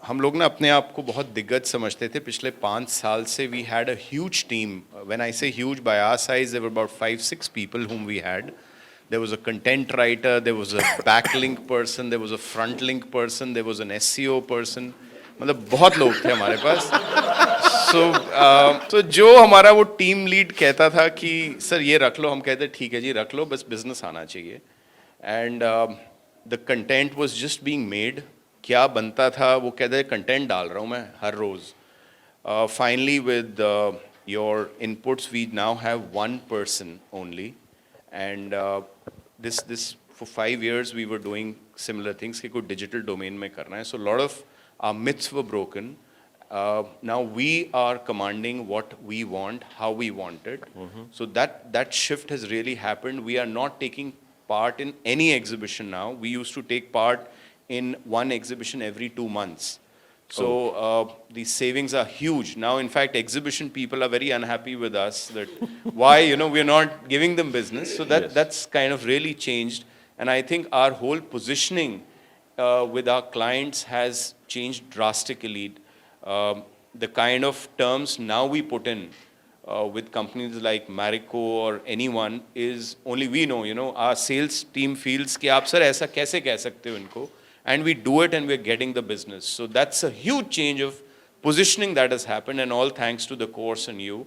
हम लोग ना अपने आप को बहुत दिग्गज समझते थे पिछले 5 साल से. We had a huge team. When I say huge, by our size there were about 5-6 people whom we had. There was a content writer, there was a backlink person, there was a front link person, there was an SEO person. मतलब बहुत लोग थे हमारे पास. So जो हमारा वो team lead कहता था कि सर ये रख लो, हम कहते ठीक है जी रख लो, बस बिजनेस आना चाहिए. And the content was just being made. क्या बनता था वो कहते कंटेंट डाल रहा हूँ मैं हर रोज़. Finally with your inputs we now have one person only. And this for 5 years we were doing similar things कि कोई digital domain में करना है. So a lot of our myths were broken. Now we are commanding what we want, how we want it. So that shift has really happened. We are not taking part in any exhibition now. We used to take part in one exhibition every 2 months. So the savings are huge. Now, in fact, exhibition people are very unhappy with us that why, we're not giving them business. So that's kind of really changed. And I think our whole positioning with our clients has changed drastically. The kind of terms now we put in with companies like Marico or anyone is only we know, our sales team feels कि आप sir ऐसा कैसे कह सकते हो इनको? And we do it and we're getting the business. So that's a huge change of positioning that has happened, and all thanks to the course and you.